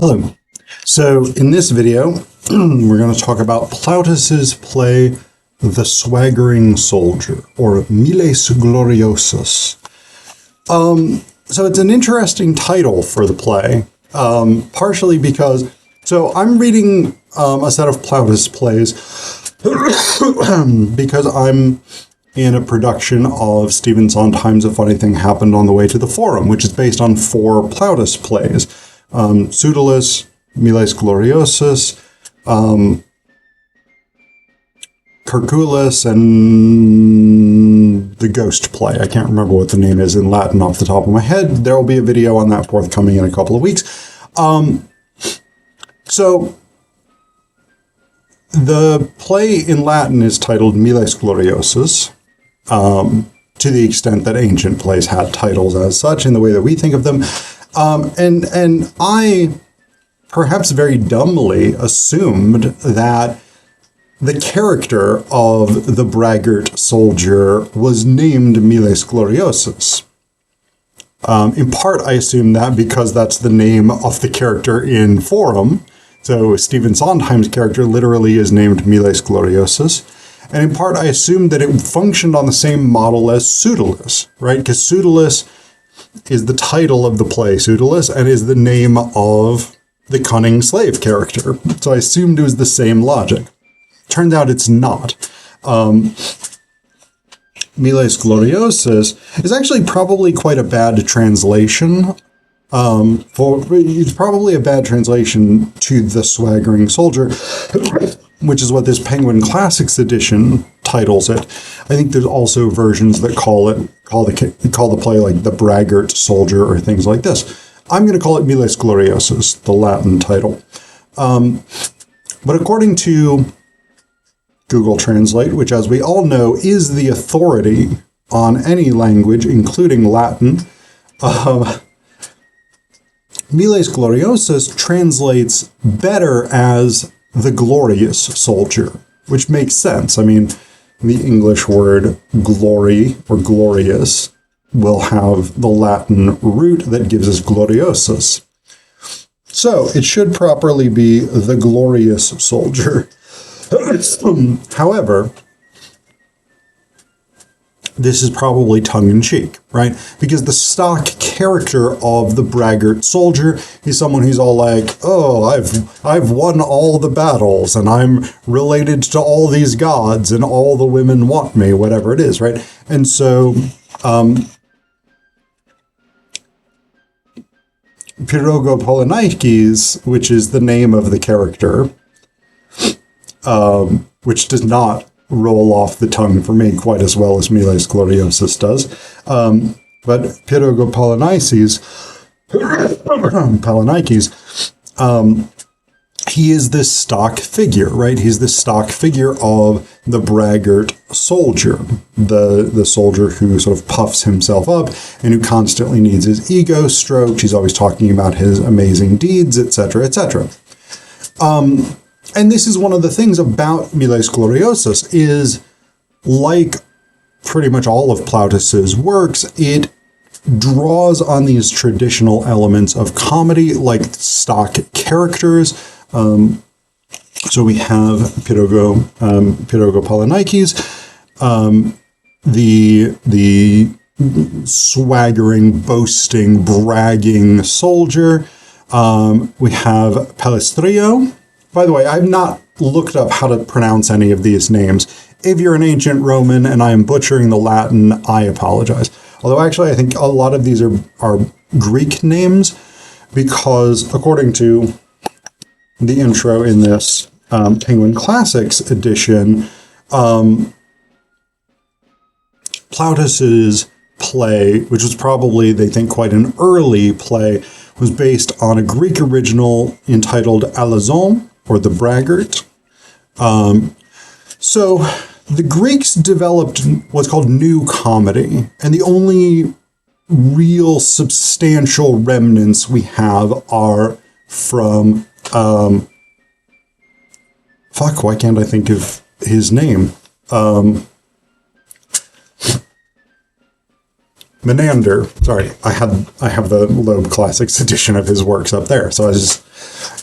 Hello. So in this video, we're going to talk about Plautus's play, The Swaggering Soldier, or Miles Gloriosus. So it's an interesting title for the play, partially because, so I'm reading a set of Plautus plays because I'm in a production of Stephen Sondheim's A Funny Thing Happened on the Way to the Forum, which is based on 4 Plautus plays. Pseudolus, Miles Gloriosus, Curculus, and the Ghost play. I can't remember what the name is in Latin off the top of my head. There will be a video on that forthcoming in a couple of weeks. So the play in Latin is titled Miles Gloriosus, to the extent that ancient plays had titles as such in the way that we think of them. And I, perhaps very dumbly, assumed that the character of the braggart soldier was named Miles Gloriosus. In part, I assumed that because that's the name of the character in Forum. So Stephen Sondheim's character literally is named Miles Gloriosus. And in part, I assumed that it functioned on the same model as Pseudolus, right? Because Pseudolus is the title of the play, Pseudolus, and is the name of the cunning slave character. So I assumed it was the same logic. Turns out it's not. Miles Gloriosus is actually probably quite a bad translation. It's probably a bad translation to The Swaggering Soldier, which is what this Penguin Classics edition titles it. I think there's also versions that call the play like The Braggart Soldier or things like this. I'm going to call it Miles Gloriosus, the Latin title. But according to Google Translate, which as we all know is the authority on any language, including Latin, Miles Gloriosus translates better as the glorious soldier, which makes sense. I mean, the English word glory or glorious will have the Latin root that gives us gloriosus. So it should properly be the glorious soldier. However, this is probably tongue-in-cheek, right? Because the stock character of the braggart soldier is someone who's all like, oh, I've won all the battles, and I'm related to all these gods, and all the women want me, whatever it is, right? And so, Pyrogopolynikes, which is the name of the character, which does not roll off the tongue for me quite as well as Miles Gloriosus does. But Pyrogopolynikes, he is this stock figure, right? He's the stock figure of the braggart soldier, the soldier who sort of puffs himself up and who constantly needs his ego stroked. He's always talking about his amazing deeds, etc., etc. And this is one of the things about Miles Gloriosus is, like pretty much all of Plautus's works, it draws on these traditional elements of comedy, like stock characters. So we have Pyrogopolynikes, the swaggering, boasting, bragging soldier. We have Palestrio. By the way, I've not looked up how to pronounce any of these names. If you're an ancient Roman and I am butchering the Latin, I apologize. Although actually I think a lot of these are Greek names, because according to the intro in this Penguin Classics edition, Plautus's play, which was probably, they think, quite an early play, was based on a Greek original entitled Alazon, or The Braggart. So the Greeks developed what's called New Comedy, and the only real substantial remnants we have are from, why can't I think of his name? Menander. Sorry, I have the Loeb Classics edition of his works up there. So I was just,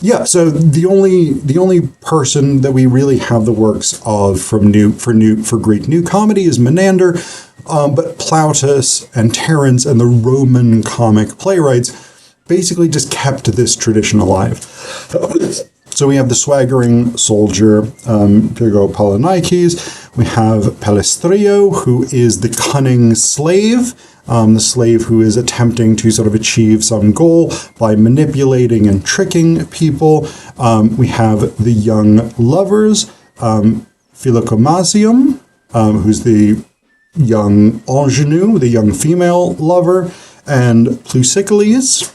yeah. So the only person that we really have the works of for Greek New Comedy is Menander, but Plautus and Terence and the Roman comic playwrights basically just kept this tradition alive. So we have the swaggering soldier, Pyrgo Polynikes. We have Pelestrio, who is the cunning slave, the slave who is attempting to sort of achieve some goal by manipulating and tricking people. We have the young lovers, Philocomasium, who's the young ingenue, the young female lover, and Pleusicles,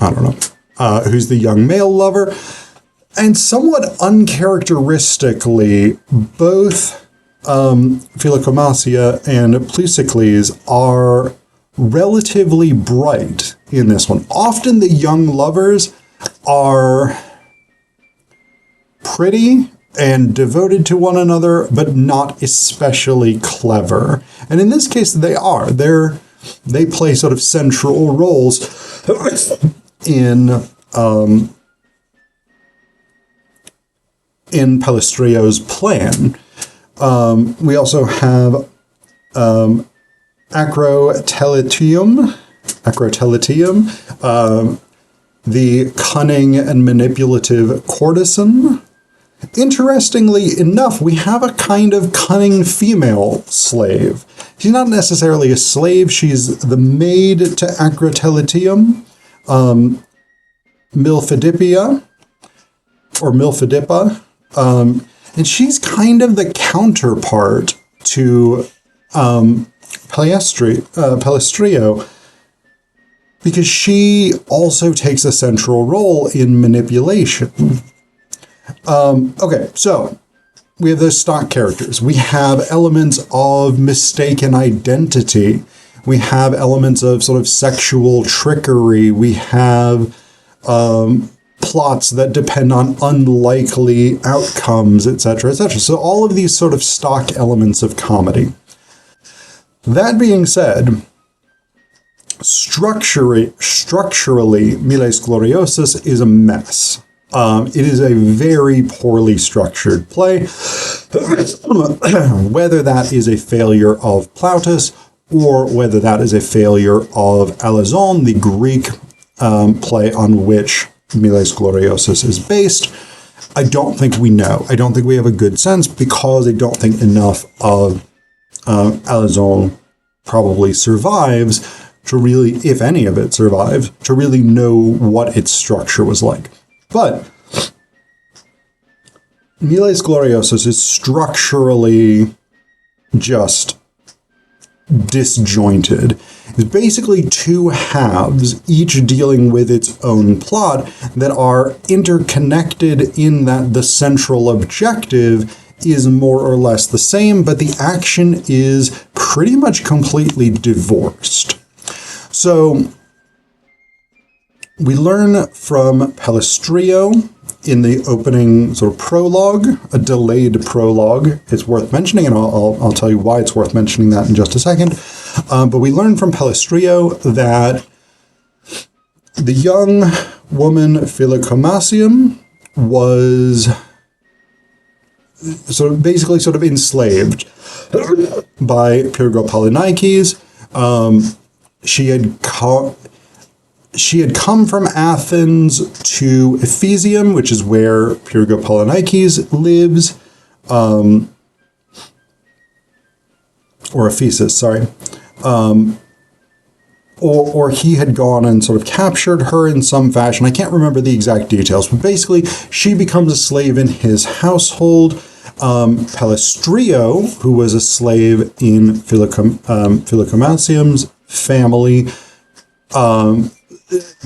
I don't know, who's the young male lover. And somewhat uncharacteristically, both Philocomasia and Pleusicles are relatively bright in this one. Often the young lovers are pretty and devoted to one another, but not especially clever. And in this case, they are. They play sort of central roles in Pelestrio's plan. We also have Acrotelitium, the cunning and manipulative courtesan. Interestingly enough, we have a kind of cunning female slave. She's not necessarily a slave, she's the maid to Acrotelitium, Milphidippa, and she's kind of the counterpart to Pelestrio, because she also takes a central role in manipulation. Okay, so we have those stock characters. We have elements of mistaken identity. We have elements of sort of sexual trickery. We have plots that depend on unlikely outcomes, etc., etc. So all of these sort of stock elements of comedy. That being said, structurally, Miles Gloriosus is a mess. It is a very poorly structured play, whether that is a failure of Plautus or whether that is a failure of Alazon, the Greek play on which Miles Gloriosus is based. I don't think we know. I don't think we have a good sense because I don't think enough of Alazon probably survives to really, if any of it survives, to really know what its structure was like. But Miles Gloriosus is structurally just disjointed. It's basically two halves, each dealing with its own plot, that are interconnected in that the central objective is more or less the same, but the action is pretty much completely divorced. So we learn from Pelestrio in the opening sort of prologue, a delayed prologue. It's worth mentioning, and I'll tell you why it's worth mentioning that in just a second. But we learn from Pelestrio that the young woman Philocomasium was basically enslaved by Pyrgo Polynikes. She had come from Athens to Ephesium, which is where Pyrgo Polynikes lives, or Ephesus, sorry. Or he had gone and sort of captured her in some fashion. I can't remember the exact details, but basically she becomes a slave in his household. Pelestrio, who was a slave in Philocomasium's family,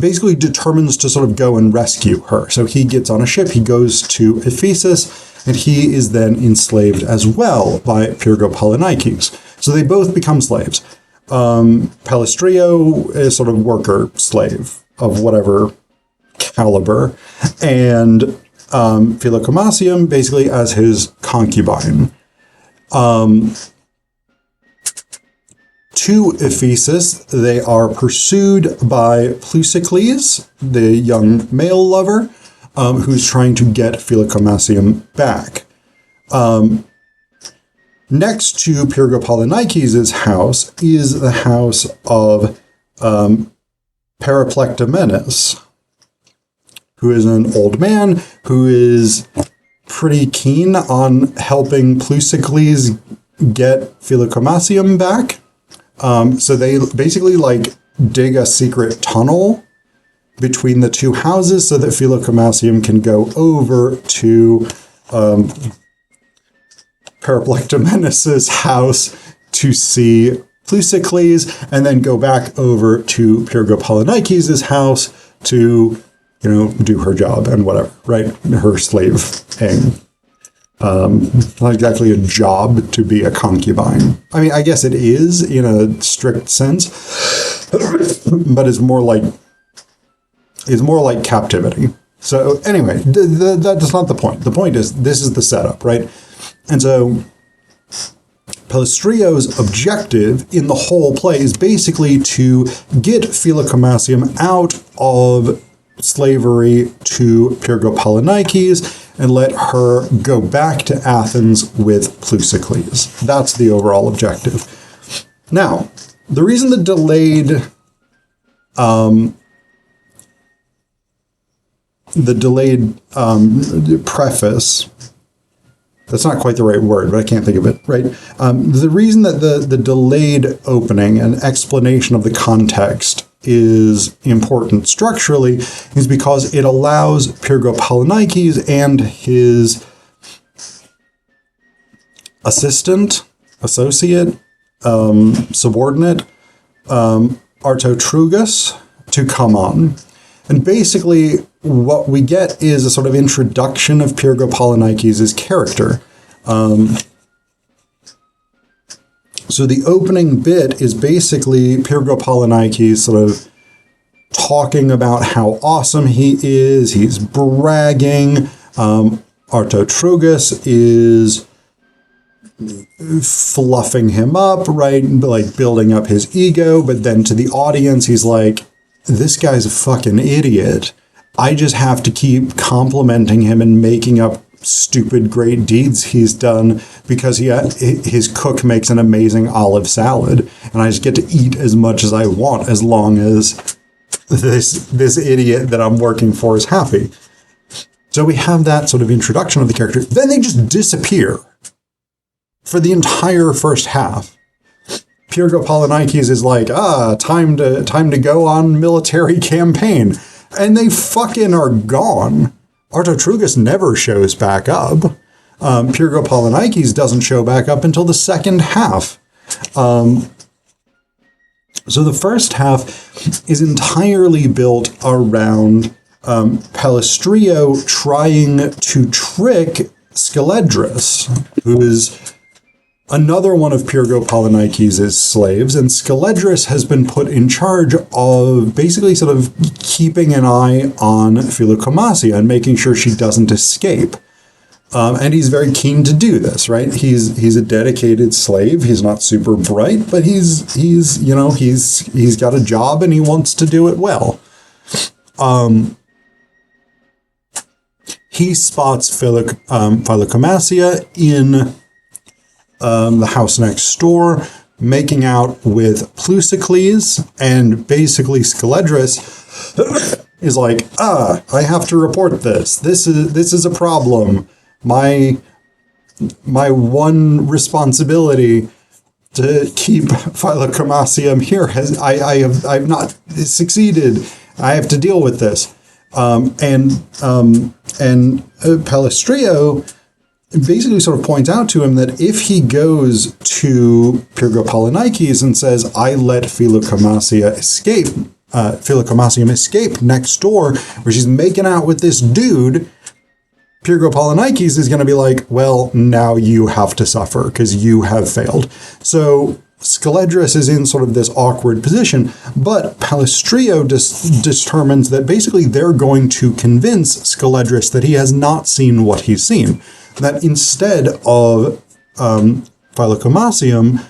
basically determines to sort of go and rescue her. So he gets on a ship, he goes to Ephesus, and he is then enslaved as well by Pyrgo Polynikes. So they both become slaves. Pelestrio is sort of worker slave of whatever caliber, and Philocomasium basically as his concubine. to Ephesus, they are pursued by Pleusocles, the young male lover, who's trying to get Philocomassium back. Next to Pyrgopolynikes' house is the house of Paraplectomenes, who is an old man who is pretty keen on helping Pleusocles get Philocomassium back. So they basically dig a secret tunnel between the two houses so that Philocomassium can go over to Paraplectomenes' house to see Pleusocles, and then go back over to Pyrgopolynikes' house to, do her job and whatever, right? Her slaving. Not exactly a job to be a concubine. I mean, I guess it is in a strict sense, but it's more like captivity. So anyway, that's not the point. The point is, this is the setup, right? And so Palestrio's objective in the whole play is basically to get Philocomassium out of slavery to Pyrgopolynikes and let her go back to Athens with Pleusocles. That's the overall objective. Now, the reason the delayed preface, that's not quite the right word, but I can't think of it, right? The reason that the delayed opening and explanation of the context is important structurally is because it allows Pyrgopolynikes and his associate, subordinate, Artotrugus, to come on. And basically, what we get is a sort of introduction of Pyrgopolynikes' character. So the opening bit is basically Pyrgopolynikes sort of talking about how awesome he is. He's bragging. Artotrugus is fluffing him up, right? Like building up his ego. But then to the audience, he's like, this guy's a fucking idiot. I just have to keep complimenting him and making up stupid great deeds he's done because his cook makes an amazing olive salad, and I just get to eat as much as I want as long as this idiot that I'm working for is happy. So we have that sort of introduction of the character. Then they just disappear for the entire first half. Pyrgopolynikes is like, time to go on military campaign. And they fucking are gone. Artotrugus never shows back up. Pyrgopolynikes doesn't show back up until the second half. So the first half is entirely built around Palestrio trying to trick Skeledris, who is another one of Pyrgopolynikes' slaves, and Skeledris has been put in charge of basically sort of keeping an eye on Philocomassia and making sure she doesn't escape. And he's very keen to do this, right? He's a dedicated slave. He's not super bright, but he's got a job and he wants to do it well. He spots Philocomassia in the house next door, making out with Pleusocles, and basically Skeledris is like, I have to report this. This is a problem. My one responsibility to keep Philocomassium here I've not succeeded. I have to deal with this. And Palestrio basically sort of points out to him that if he goes to Pyrgopolynikes and says, I let Philocomassium escape next door, where she's making out with this dude, Pyrgopolynikes is going to be like, well, now you have to suffer because you have failed. So Skeledris is in sort of this awkward position, but Palestrio determines that basically they're going to convince Skeledris that he has not seen what he's seen. That instead of Philocomassium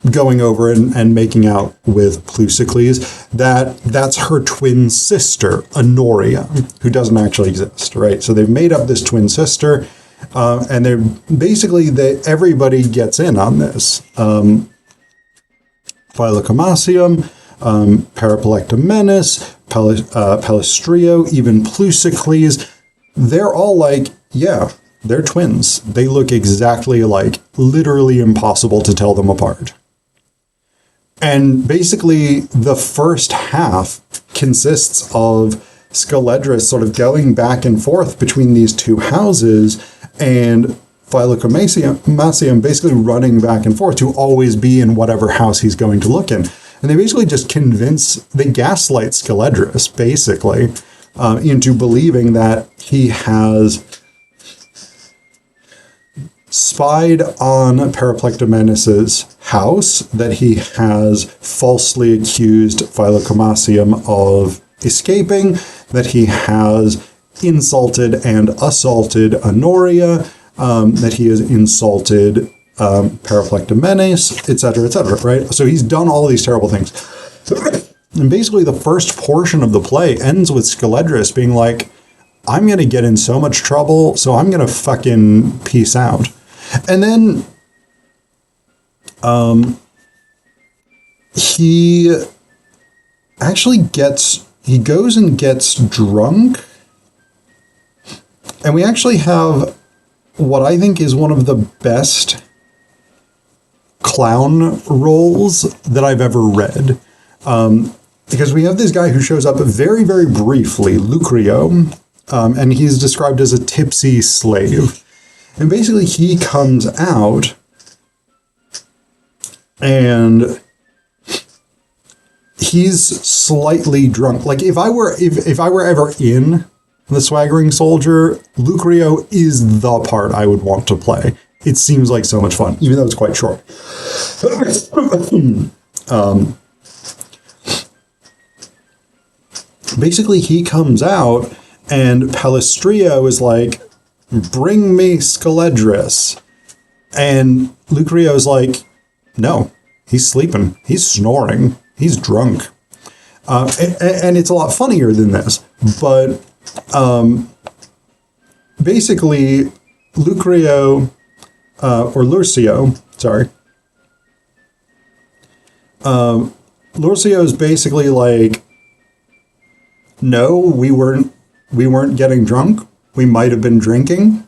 going over and making out with Pleusocles, that's her twin sister, Honoria, who doesn't actually exist, right? So they've made up this twin sister, and they're basically, everybody gets in on this. Philocomasium, Periplektomenes, Palestrio, even Pleusocles, they're all like, yeah, they're twins. They look exactly alike, literally impossible to tell them apart. And basically, the first half consists of Skeledris sort of going back and forth between these two houses, and Philocomasium basically running back and forth to always be in whatever house he's going to look in. And they basically just they gaslight Skeledris, basically, into believing that he has spied on Periplektomenes' house, that he has falsely accused Philocomasium of escaping, that he has insulted and assaulted Honoria, that he has insulted Periplektomenes, etc., right? So he's done all these terrible things. And basically the first portion of the play ends with Skeledris being like, I'm going to get in so much trouble, so I'm going to fucking peace out. And then he goes and gets drunk. And we actually have what I think is one of the best clown roles that I've ever read. Because we have this guy who shows up very, very briefly, Lucrio, and he's described as a tipsy slave. And basically he comes out and he's slightly drunk. Like if I were ever in The Swaggering Soldier, Lucrio is the part I would want to play. It seems like so much fun, even though it's quite short. Basically, he comes out, and Palestrio is like, bring me Skeledris. And Lucrio's like, no, he's sleeping. He's snoring. He's drunk. And it's a lot funnier than this. But basically, Lucrio, or Lurcio, sorry. Lurcio is basically like, no, we weren't getting drunk. We might have been drinking,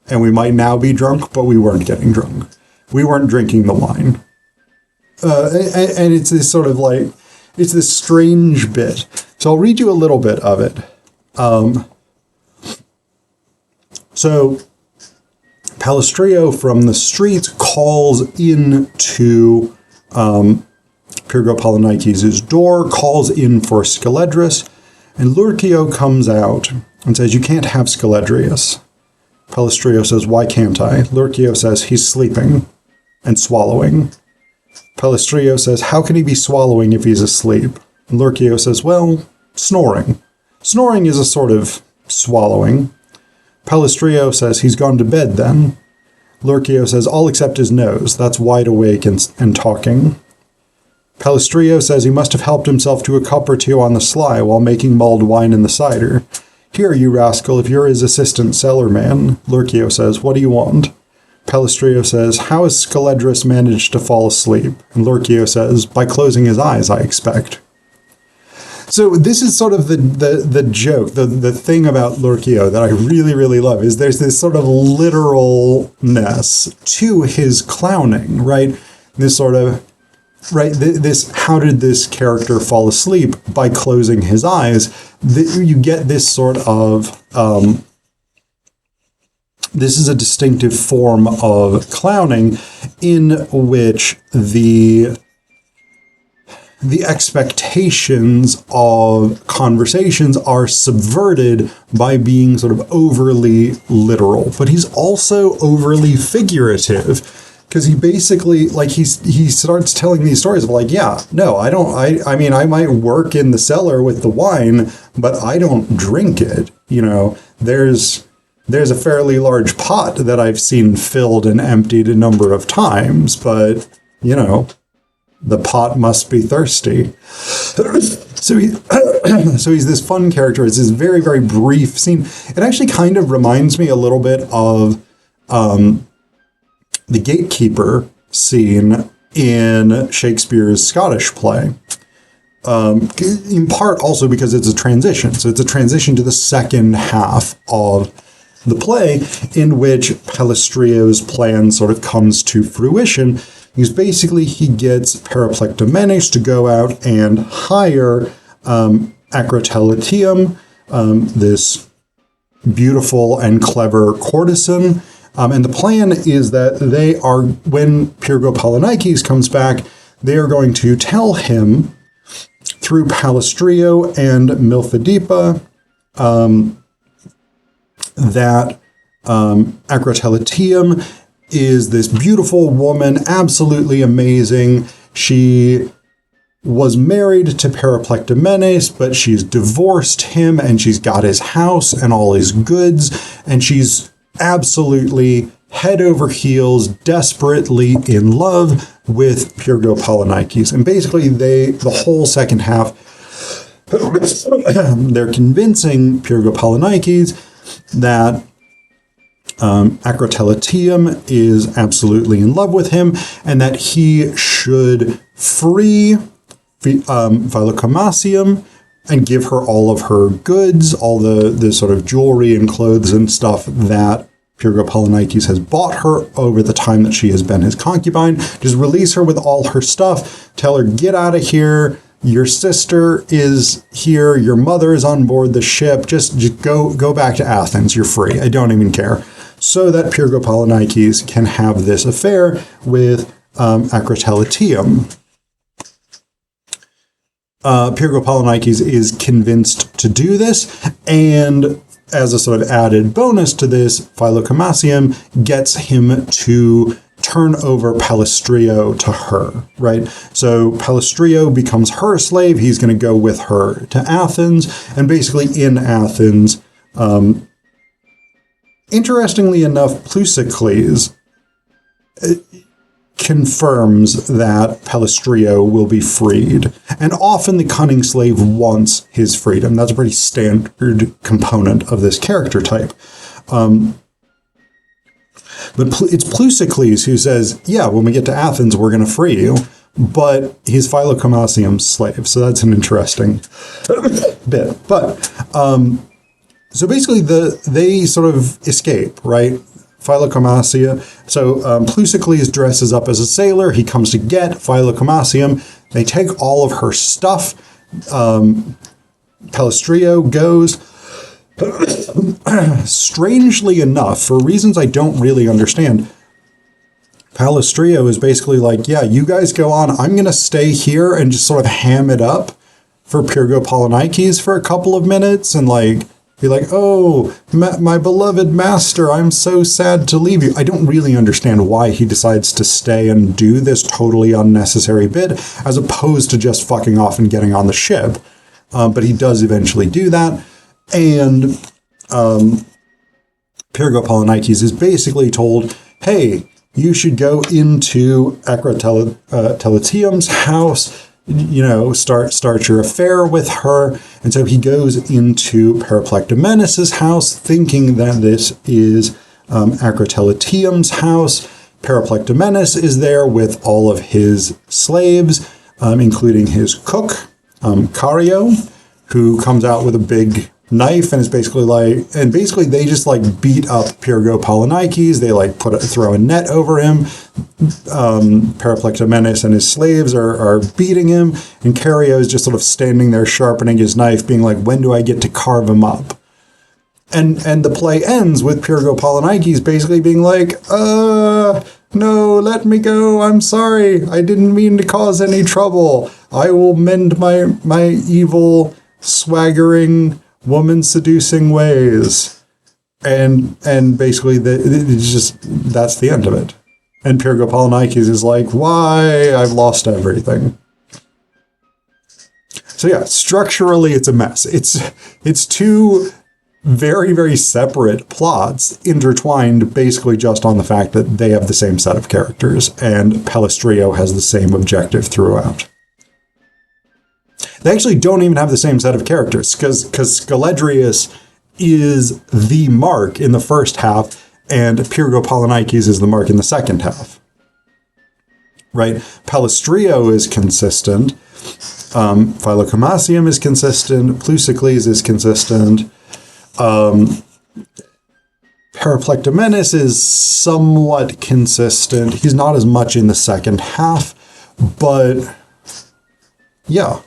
and we might now be drunk, but we weren't getting drunk. We weren't drinking the wine. And it's this sort of like, it's this strange bit. So I'll read you a little bit of it. So Palestrio from the streets calls into Pyrgo Polynikes' door, calls in for Skeledris, and Lurcio comes out and says, you can't have Skeledrius. Palestrio says, why can't I? Lurcio says, he's sleeping and swallowing. Palestrio says, how can he be swallowing if he's asleep? And Lurcio says, well, snoring. Snoring is a sort of swallowing. Palestrio says, he's gone to bed then. Lurcio says, all except his nose. That's wide awake and talking. Palestrio says he must have helped himself to a cup or two on the sly while making mulled wine in the cider. Here, you rascal, if you're his assistant cellarman. Lurcio says, what do you want? Palestrio says, how has Skeledris managed to fall asleep? And Lurcio says, by closing his eyes, I expect. So this is sort of the joke, the thing about Lurcio that I really, really love is there's this sort of literalness to his clowning, right? This sort of, right, this, how did this character fall asleep? By closing his eyes. You get this sort of, this is a distinctive form of clowning in which the expectations of conversations are subverted by being sort of overly literal. But he's also overly figurative, because he basically, like, he starts telling these stories of like, yeah, no, I mean, I might work in the cellar with the wine, but I don't drink it. You know, there's a fairly large pot that I've seen filled and emptied a number of times, but, you know, The pot must be thirsty. So he's this fun character. It's this very, very brief scene. It actually kind of reminds me a little bit of the gatekeeper scene in Shakespeare's Scottish play. In part also because it's a transition. So it's a transition to the second half of the play in which Palestrio's plan sort of comes to fruition. Because basically he gets Periplectomenes to go out and hire Acrotelatium, this beautiful and clever courtesan. And the plan is that they are, when Pyrgo Polynikes comes back, they are going to tell him through Palestrio and Milphidipa that Acrotelatium is this beautiful woman, absolutely amazing. She was married to Periplectomenes, but she's divorced him and she's got his house and all his goods, and she's absolutely head over heels, desperately in love with Pyrgo Polynikes. And basically the whole second half, they're convincing Pyrgo Polynikes that Acrotelatium is absolutely in love with him and that he should free Philocomasium and give her all of her goods, all the sort of jewelry and clothes and stuff that Pyrgo Polynikes has bought her over the time that she has been his concubine. Just release her with all her stuff. Tell her, get out of here. Your sister is here. Your mother is on board the ship. Just go back to Athens. You're free. I don't even care. So that Pyrgo Polynikes can have this affair with Acrotelatium. Pyrgo Polynikes is convinced to do this, and as a sort of added bonus to this, Philocomasium gets him to turn over Palestrio to her, right? So Palestrio becomes her slave. He's going to go with her to Athens, and basically in Athens, interestingly enough, Pleusocles confirms that Palestrio will be freed. And often the cunning slave wants his freedom. That's a pretty standard component of this character type. But it's Pleusocles who says, yeah, when we get to Athens, we're going to free you. But he's Philocomasium's slave. So that's an interesting bit. But so basically they sort of escape, right? Philocomasia. So Pleusocles dresses up as a sailor. He comes to get Philocomasium. They take all of her stuff. Palestrio goes. Strangely enough, for reasons I don't really understand, Palestrio is basically like, yeah, you guys go on. I'm going to stay here and just sort of ham it up for Pyrgo Polynikes for a couple of minutes and like be like, oh, my beloved master, I'm so sad to leave you. I don't really understand why he decides to stay and do this totally unnecessary bit, as opposed to just fucking off and getting on the ship. But he does eventually do that. And Pyrgo Polynikes is basically told, hey, you should go into Acrotelatium's house, you know, start your affair with her. And so he goes into Periplectomenes' house, thinking that this is Acrotelatium's house. Periplectomenes is there with all of his slaves, including his cook, Cario, who comes out with a big knife and is basically like, and basically they just like beat up Pyrgo Polynikes. They like throw a net over him. Periplectomenes and his slaves are beating him, and Cario is just sort of standing there sharpening his knife, being like, when do I get to carve him up? And the play ends with Pyrgo Polynikes basically being like, no, let me go. I'm sorry. I didn't mean to cause any trouble. I will mend my evil, swaggering, woman-seducing ways. And basically, it's just, that's the end of it. And Pyrgo Polynikes is like, why? I've lost everything. So yeah, structurally, it's a mess. It's two very, very separate plots intertwined basically just on the fact that they have the same set of characters, and Palestreo has the same objective throughout. They actually don't even have the same set of characters, because Scaledrius is the mark in the first half, and Pyrgo Polynikes is the mark in the second half. Right? Palestreo is consistent. Philocomasium is consistent. Pleusocles is consistent. Periplectomenes is somewhat consistent. He's not as much in the second half, but yeah.